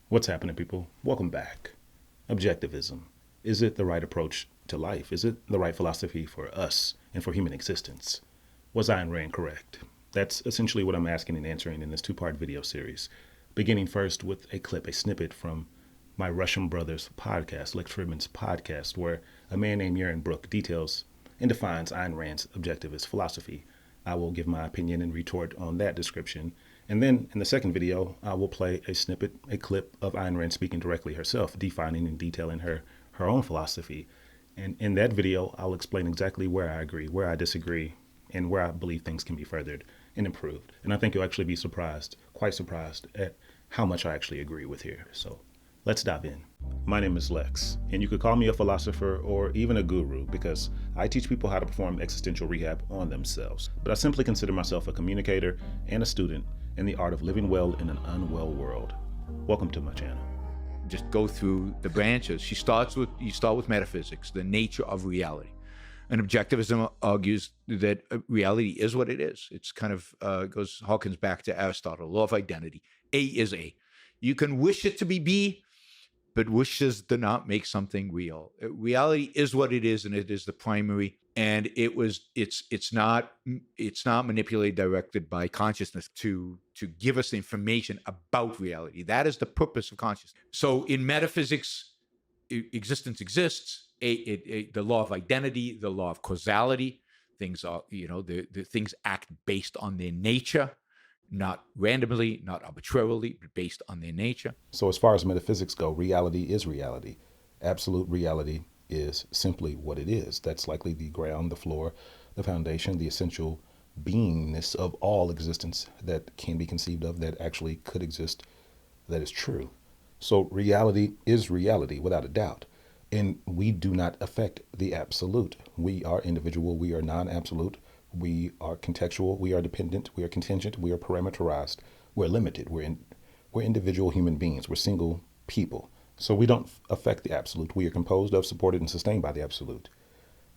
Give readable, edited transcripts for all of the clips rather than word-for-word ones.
What's happening, people? Welcome back. Objectivism. Is it the right approach to life? Is it the right philosophy for us and for human existence? Was Ayn Rand correct? That's essentially what I'm asking and answering in this two-part video series, beginning first with a clip, a snippet from my Russian Brothers podcast, Lex Fridman's podcast, where a man named Aaron Brook details and defines Ayn Rand's objectivist philosophy. I will give my opinion and retort on that description. And then in the second video, I will play a snippet, a clip of Ayn Rand speaking directly herself, defining and detailing her own philosophy. And in that video, I'll explain exactly where I agree, where I disagree, and where I believe things can be furthered and improved. And I think you'll actually be surprised, quite surprised, at how much I actually agree with here. So let's dive in. My name is Lex, and you could call me a philosopher or even a guru because I teach people how to perform existential rehab on themselves. But I simply consider myself a communicator and a student in the art of living well in an unwell world. Welcome to my channel. Just go through the branches. You start with metaphysics, the nature of reality. And objectivism argues that reality is what it is. It's kind of harkens back to Aristotle, law of identity. A is A. You can wish it to be B, but wishes do not make something real. Reality is what it is, and it is the primary. And it's not manipulated, directed by consciousness to give us information about reality. That is the purpose of consciousness. So in metaphysics, existence exists. The law of identity, the law of causality. Things are, the things act based on their nature, not randomly, not arbitrarily, but based on their nature. So as far as metaphysics go, reality is reality. Absolute reality is simply what it is. That's likely the ground, the floor, the foundation, the essential beingness of all existence that can be conceived of, that actually could exist, that is true. So reality is reality without a doubt. And we do not affect the absolute. We are individual, we are non-absolute, we are contextual, we are dependent, we are contingent, we are parameterized, we're limited, we're individual human beings, we're single people. So we don't affect the absolute. We are composed of, supported, and sustained by the absolute.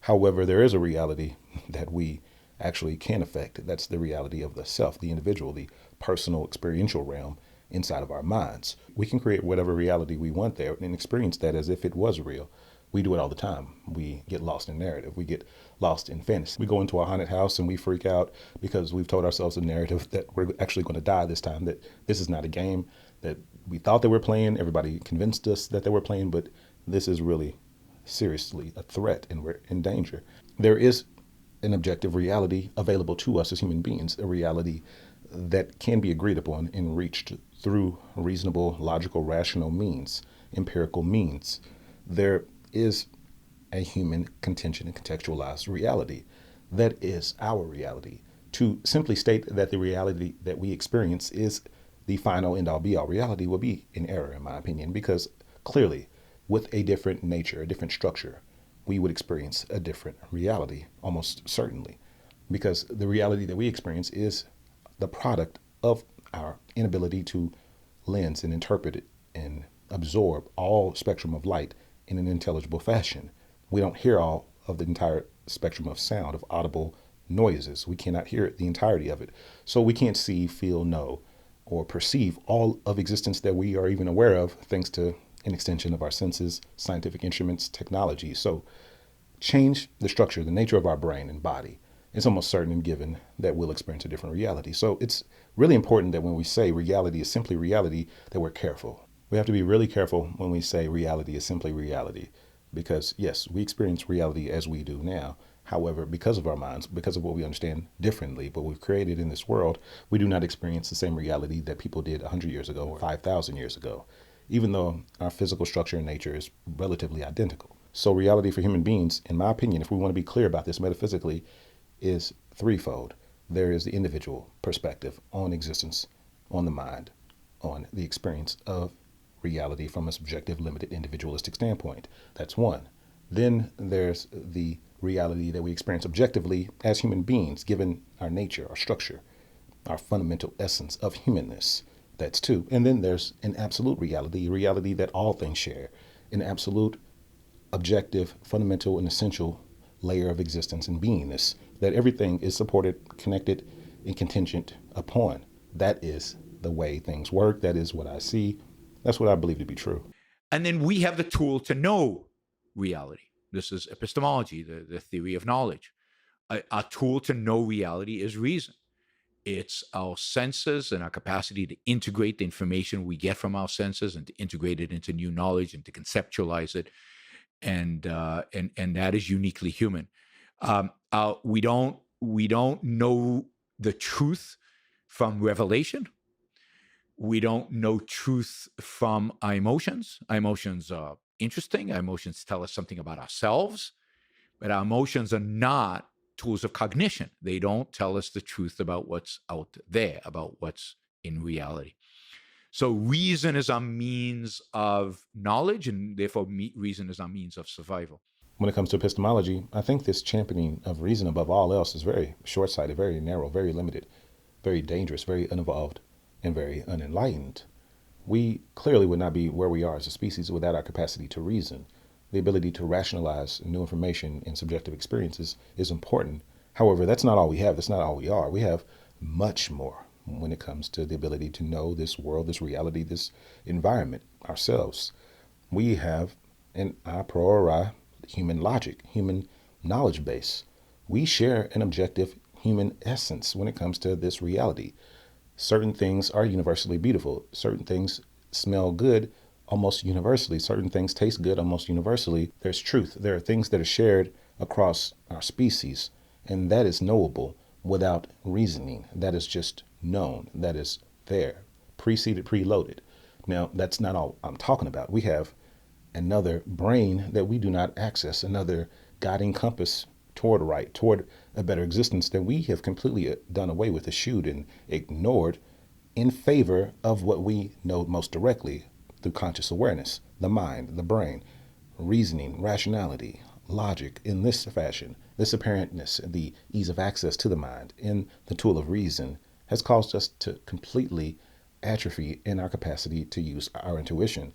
However, there is a reality that we actually can affect. That's the reality of the self, the individual, the personal experiential realm inside of our minds. We can create whatever reality we want there and experience that as if it was real. We do it all the time. We get lost in narrative. We get lost in fantasy. We go into a haunted house and we freak out because we've told ourselves a narrative that we're actually going to die this time, that this is not a game, that we thought they were playing. Everybody convinced us that they were playing, but this is really seriously a threat and we're in danger. There is an objective reality available to us as human beings, a reality that can be agreed upon and reached through reasonable, logical, rational means, empirical means. There is a human contingent and contextualized reality that is our reality. To simply state that the reality that we experience is the final end-all be-all reality will be an error, in my opinion, because clearly with a different nature, a different structure, we would experience a different reality, almost certainly, because the reality that we experience is the product of our inability to lens and interpret it and absorb all spectrum of light in an intelligible fashion. We don't hear all of the entire spectrum of sound, of audible noises. We cannot hear the entirety of it. So we can't see, feel, know, or perceive all of existence that we are even aware of, thanks to an extension of our senses, scientific instruments, technology. So change the structure, the nature of our brain and body. It's almost certain and given that we'll experience a different reality. So it's really important that when we say reality is simply reality, that we're careful. We have to be really careful when we say reality is simply reality, because yes, we experience reality as we do now. However, because of our minds, because of what we understand differently, what we've created in this world, we do not experience the same reality that people did 100 years ago or 5,000 years ago, even though our physical structure and nature is relatively identical. So reality for human beings, in my opinion, if we want to be clear about this metaphysically, is threefold. There is the individual perspective on existence, on the mind, on the experience of reality from a subjective, limited, individualistic standpoint. That's one. Then there's the reality that we experience objectively as human beings, given our nature, our structure, our fundamental essence of humanness. That's two. And then there's an absolute reality, a reality that all things share, an absolute, objective, fundamental, and essential layer of existence and beingness that everything is supported, connected, and contingent upon. That is the way things work. That is what I see. That's what I believe to be true. And then we have the tool to know reality. This is epistemology, the theory of knowledge. A tool to know reality is reason. It's our senses and our capacity to integrate the information we get from our senses and to integrate it into new knowledge and to conceptualize it, and that is uniquely human. We don't know the truth from revelation. We don't know truth from our emotions. Our emotions are interesting. Our emotions tell us something about ourselves, but our emotions are not tools of cognition. They don't tell us the truth about what's out there, about what's in reality. So reason is our means of knowledge, and therefore reason is our means of survival. When it comes to epistemology, I think this championing of reason above all else is very short-sighted, very narrow, very limited, very dangerous, very unevolved, and very unenlightened. We clearly would not be where we are as a species without our capacity to reason. The ability to rationalize new information and subjective experiences is important. However, that's not all we have. That's not all we are. We have much more when it comes to the ability to know this world, this reality, this environment ourselves. We have an a priori human logic, human knowledge base. We share an objective human essence when it comes to this reality. Certain things are universally beautiful. Certain things smell good almost universally. Certain things taste good almost universally. There's truth. There are things that are shared across our species, and that is knowable without reasoning. That is just known. That is there, preceded, preloaded. Now, that's not all I'm talking about. We have another brain that we do not access, another guiding compass toward right, toward a better existence that we have completely done away with, eschewed, and ignored in favor of what we know most directly through conscious awareness, the mind, the brain, reasoning, rationality, logic in this fashion. This apparentness, the ease of access to the mind in the tool of reason has caused us to completely atrophy in our capacity to use our intuition,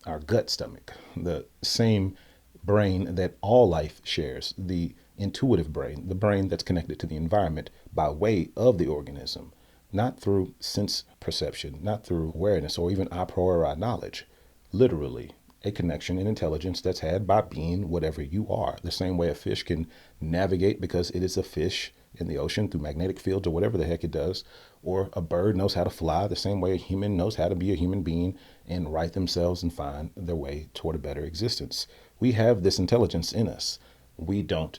our gut stomach, the same brain that all life shares, the intuitive brain, the brain that's connected to the environment by way of the organism, not through sense perception, not through awareness or even a priori knowledge. Literally, a connection and intelligence that's had by being whatever you are. The same way a fish can navigate because it is a fish in the ocean through magnetic fields or whatever the heck it does, or a bird knows how to fly, the same way a human knows how to be a human being and right themselves and find their way toward a better existence. We have this intelligence in us. We don't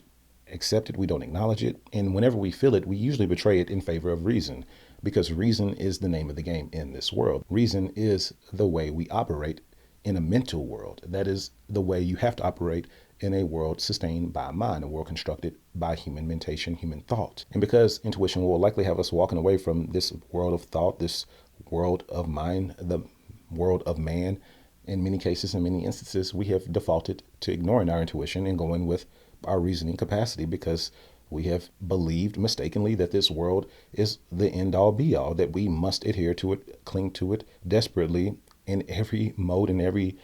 accept it, we don't acknowledge it, and whenever we feel it, we usually betray it in favor of reason, because reason is the name of the game in this world. Reason is the way we operate in a mental world. That is the way you have to operate in a world sustained by mind, a world constructed by human mentation, human thought. And because intuition will likely have us walking away from this world of thought, this world of mind, the world of man, in many cases, in many instances, we have defaulted to ignoring our intuition and going with our reasoning capacity because we have believed mistakenly that this world is the end all be all, that we must adhere to it, cling to it desperately in every mode, in every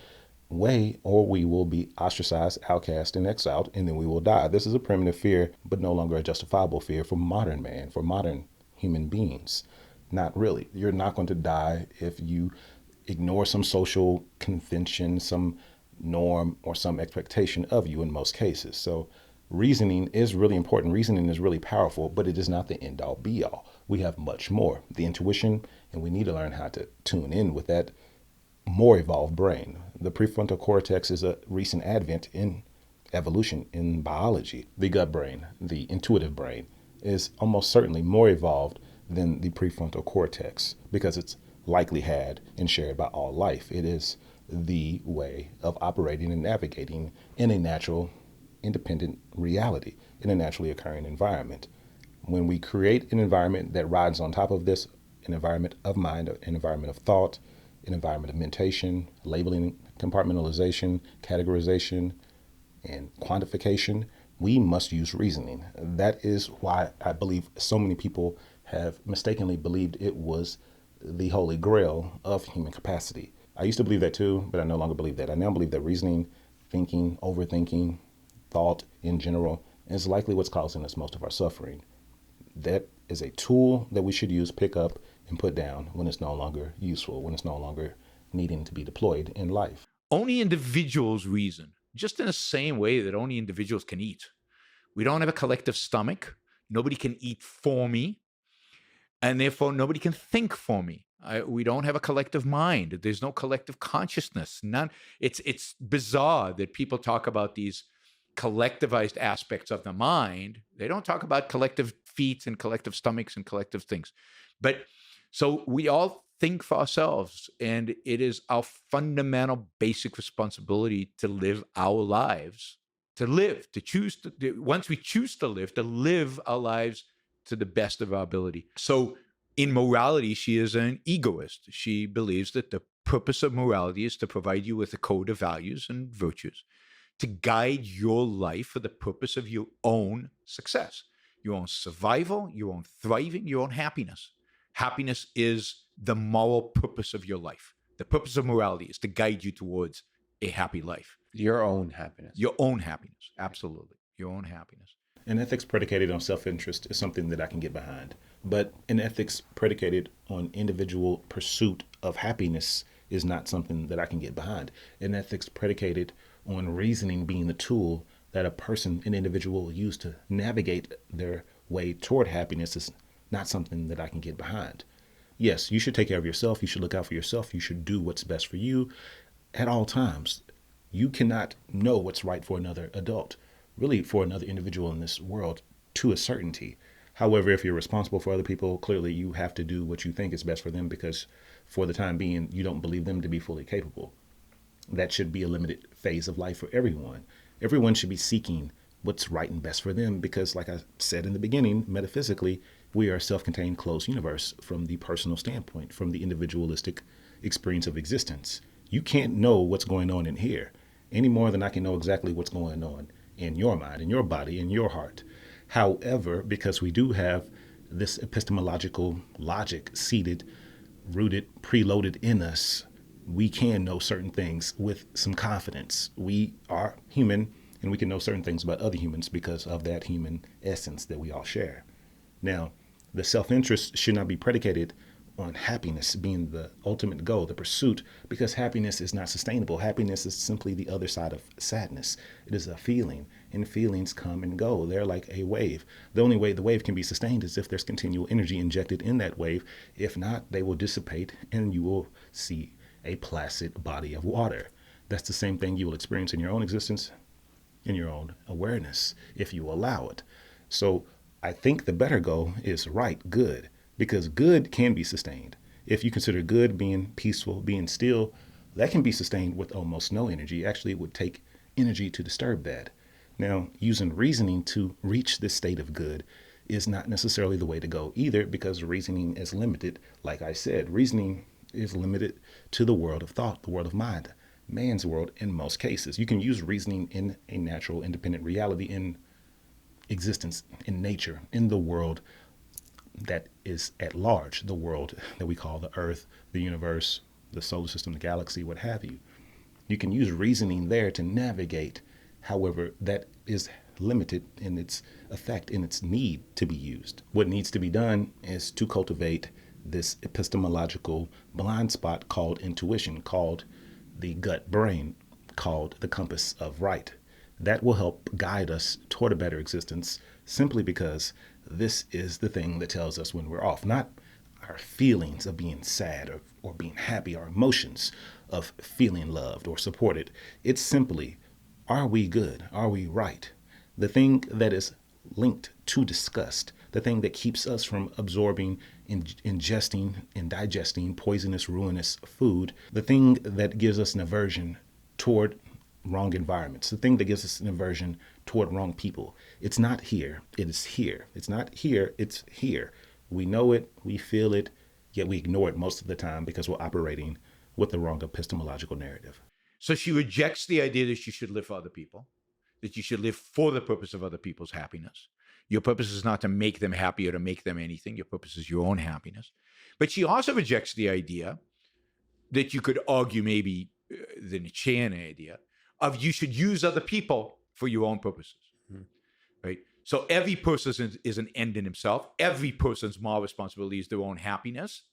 way, or we will be ostracized, outcast, and exiled, and then we will die. This is a primitive fear, but no longer a justifiable fear for modern man, for modern human beings. Not really. You're not going to die if you ignore some social convention, some norm, or some expectation of you in most cases. So reasoning is really important. Reasoning is really powerful, but it is not the end all be all. We have much more, the intuition, and we need to learn how to tune in with that more evolved brain. The prefrontal cortex is a recent advent in evolution in biology. The gut brain, the intuitive brain, is almost certainly more evolved than the prefrontal cortex because it's likely had and shared by all life. It is the way of operating and navigating in a natural, independent reality, in a naturally occurring environment. When we create an environment that rides on top of this, an environment of mind, an environment of thought, an environment of mentation, labeling, compartmentalization, categorization, and quantification, we must use reasoning. That is why I believe so many people have mistakenly believed it was the holy grail of human capacity. I used to believe that too, but I no longer believe that. I now believe that reasoning, thinking, overthinking, thought in general is likely what's causing us most of our suffering. That is a tool that we should use, pick up, and put down when it's no longer useful, when it's no longer needing to be deployed in life. Only individuals reason, just in the same way that only individuals can eat. We don't have a collective stomach. Nobody can eat for me. And therefore, nobody can think for me. We don't have a collective mind. There's no collective consciousness. None. It's bizarre that people talk about these collectivized aspects of the mind. They don't talk about collective feet and collective stomachs and collective things. But so we all think for ourselves, and it is our fundamental basic responsibility to live our lives, to choose to, once we choose to live our lives to the best of our ability. So in morality, she is an egoist. She believes that the purpose of morality is to provide you with a code of values and virtues to guide your life for the purpose of your own success, your own survival, your own thriving, your own happiness. Happiness is the moral purpose of your life. The purpose of morality is to guide you towards a happy life. Your own happiness. Your own happiness. Absolutely. Your own happiness. An ethics predicated on self-interest is something that I can get behind. But an ethics predicated on individual pursuit of happiness is not something that I can get behind. An ethics predicated on reasoning being the tool that a person, an individual, will use to navigate their way toward happiness is not something that I can get behind. Yes, you should take care of yourself. You should look out for yourself. You should do what's best for you at all times. You cannot know what's right for another adult, really for another individual in this world, to a certainty. However, if you're responsible for other people, clearly you have to do what you think is best for them because for the time being, you don't believe them to be fully capable. That should be a limited phase of life for everyone. Everyone should be seeking what's right and best for them because, like I said in the beginning, metaphysically, we are a self-contained closed universe from the personal standpoint, from the individualistic experience of existence. You can't know what's going on in here any more than I can know exactly what's going on in your mind, in your body, in your heart. However, because we do have this epistemological logic seated, rooted, preloaded in us, we can know certain things with some confidence. We are human and we can know certain things about other humans because of that human essence that we all share. Now, the self-interest should not be predicated on happiness being the ultimate goal, the pursuit, because happiness is not sustainable. Happiness is simply the other side of sadness. It is a feeling, and feelings come and go. They're like a wave. The only way the wave can be sustained is if there's continual energy injected in that wave. If not, they will dissipate and you will see a placid body of water. That's the same thing you will experience in your own existence, in your own awareness, if you allow it. So I think the better goal is right, good, because good can be sustained. If you consider good being peaceful, being still, that can be sustained with almost no energy. Actually, it would take energy to disturb that. Now, using reasoning to reach this state of good is not necessarily the way to go either, because reasoning is limited. Like I said, reasoning is limited to the world of thought, the world of mind, man's world in most cases. You can use reasoning in a natural, independent reality, in existence, in nature, in the world that is at large, the world that we call the earth, the universe, the solar system, the galaxy, what have you. You can use reasoning there to navigate. However, that is limited in its effect, in its need to be used. What needs to be done is to cultivate this epistemological blind spot called intuition, called the gut brain, called the compass of right. That will help guide us toward a better existence simply because this is the thing that tells us when we're off, not our feelings of being sad or being happy, our emotions of feeling loved or supported. It's simply, are we good? Are we right? The thing that is linked to disgust, the thing that keeps us from absorbing, ingesting, and digesting poisonous, ruinous food, the thing that gives us an aversion toward wrong environments, the thing that gives us an aversion toward wrong people. It's not here, it is here. It's not here, it's here. We know it, we feel it, yet we ignore it most of the time because we're operating with the wrong epistemological narrative. So she rejects the idea that you should live for other people, that you should live for the purpose of other people's happiness. Your purpose is not to make them happy or to make them anything. Your purpose is your own happiness. But she also rejects the idea that you could argue maybe the Nietzschean idea of you should use other people for your own purposes, right? So every person is an end in himself. Every person's moral responsibility is their own happiness.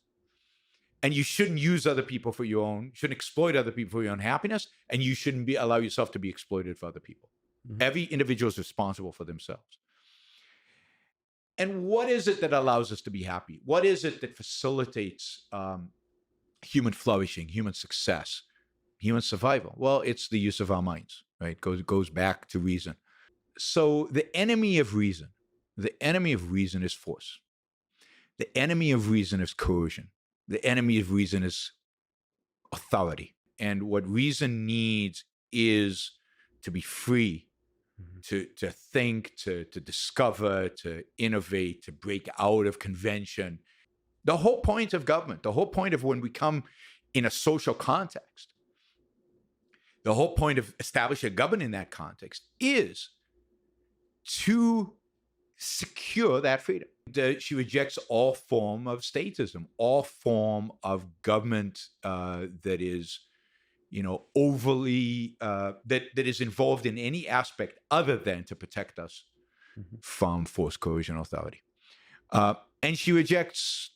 And you shouldn't use other people for your own, shouldn't exploit other people for your own happiness, and you shouldn't allow yourself to be exploited for other people. Mm-hmm. Every individual is responsible for themselves. And what is it that allows us to be happy? What is it that facilitates human flourishing, human success, human survival? Well, it's the use of our minds, right? Goes back to reason. So the enemy of reason is force. The enemy of reason is coercion. The enemy of reason is authority. And what reason needs is to be free, to think, to discover, to innovate, to break out of convention. The whole point of government, the whole point of when we come in a social context, the whole point of establishing a government in that context is to secure that freedom. She rejects all form of statism, all form of government that is, overly that is involved in any aspect other than to protect us from force, coercion, authority. And she rejects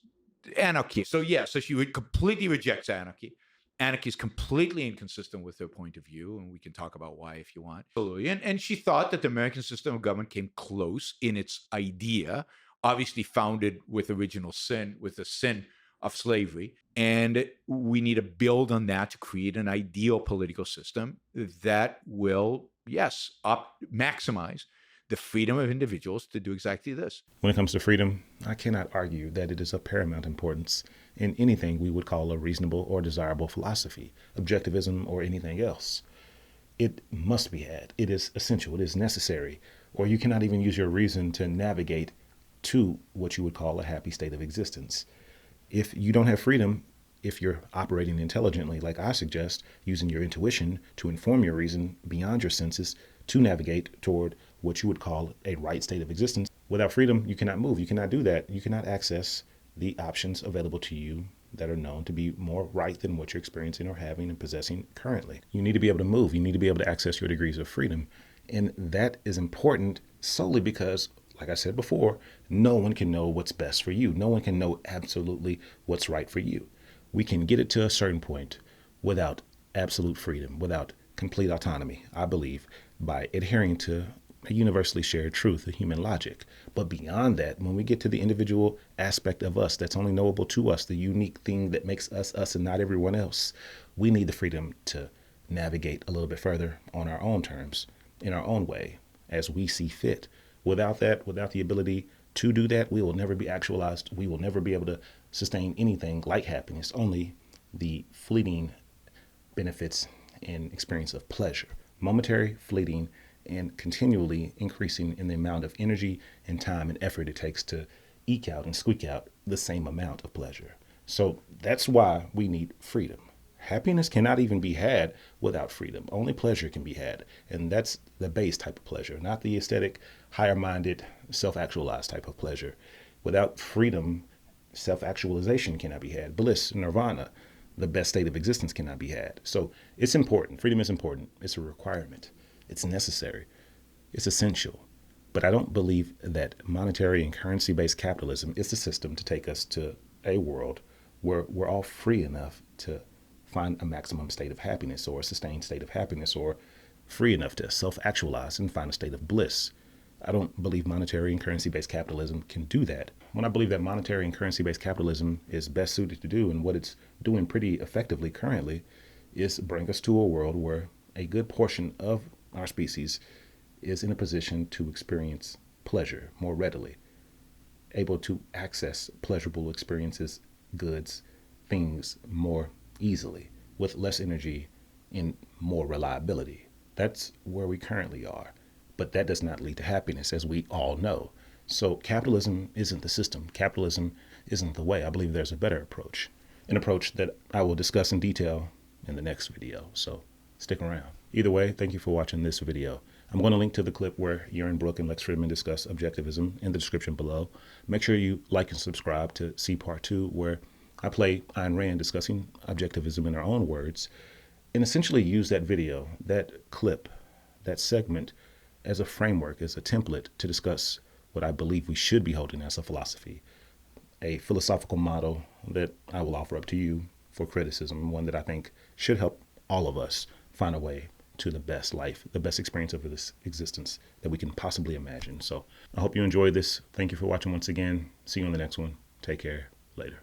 anarchy. So she completely rejects anarchy. Anarchy is completely inconsistent with her point of view, and we can talk about why if you want. And she thought that the American system of government came close in its idea, obviously founded with the sin of slavery. And we need to build on that to create an ideal political system that will, maximize the freedom of individuals to do exactly this. When it comes to freedom, I cannot argue that it is of paramount importance in anything we would call a reasonable or desirable philosophy, objectivism, or anything else. It must be had. It is essential. It is necessary. Or you cannot even use your reason to navigate to what you would call a happy state of existence. If you don't have freedom, if you're operating intelligently, like I suggest, using your intuition to inform your reason beyond your senses to navigate toward what you would call a right state of existence, without freedom, you cannot move. You cannot do that. You cannot access the options available to you that are known to be more right than what you're experiencing or having and possessing currently. You need to be able to move. You need to be able to access your degrees of freedom. And that is important solely because, like I said before, no one can know what's best for you. No one can know absolutely what's right for you. We can get it to a certain point without absolute freedom, without complete autonomy, I believe, by adhering to a universally shared truth, a human logic. But beyond that, when we get to the individual aspect of us that's only knowable to us, the unique thing that makes us us and not everyone else, we need the freedom to navigate a little bit further on our own terms, in our own way, as we see fit. Without that, without the ability to do that, we will never be actualized. We will never be able to sustain anything like happiness, only the fleeting benefits and experience of pleasure, momentary, fleeting, and continually increasing in the amount of energy and time and effort it takes to eke out and squeak out the same amount of pleasure. So that's why we need freedom. Happiness cannot even be had without freedom. Only pleasure can be had. And that's the base type of pleasure, not the aesthetic, higher-minded, self-actualized type of pleasure. Without freedom, self-actualization cannot be had. Bliss, nirvana, the best state of existence cannot be had. So it's important. Freedom is important. It's a requirement. It's necessary. It's essential. But I don't believe that monetary and currency-based capitalism is the system to take us to a world where we're all free enough to find a maximum state of happiness or a sustained state of happiness, or free enough to self-actualize and find a state of bliss. I don't believe monetary and currency-based capitalism can do that. When I believe that monetary and currency-based capitalism is best suited to do, and what it's doing pretty effectively currently, is bring us to a world where a good portion of our species is in a position to experience pleasure more readily, able to access pleasurable experiences, goods, things more easily, with less energy and more reliability. That's where we currently are. But that does not lead to happiness, as we all know. So capitalism isn't the system. Capitalism isn't the way. I believe there's a better approach, an approach that I will discuss in detail in the next video. So stick around. Either way, thank you for watching this video. I'm going to link to the clip where Aaron Brooke and Lex Fridman discuss objectivism in the description below. Make sure you like and subscribe to see part 2, where I play Ayn Rand discussing objectivism in her own words, and essentially use that video, that clip, that segment as a framework, as a template to discuss what I believe we should be holding as a philosophy, a philosophical model that I will offer up to you for criticism, one that I think should help all of us find a way to the best life, the best experience of this existence that we can possibly imagine. So I hope you enjoyed this. Thank you for watching once again. See you on the next one. Take care. Later.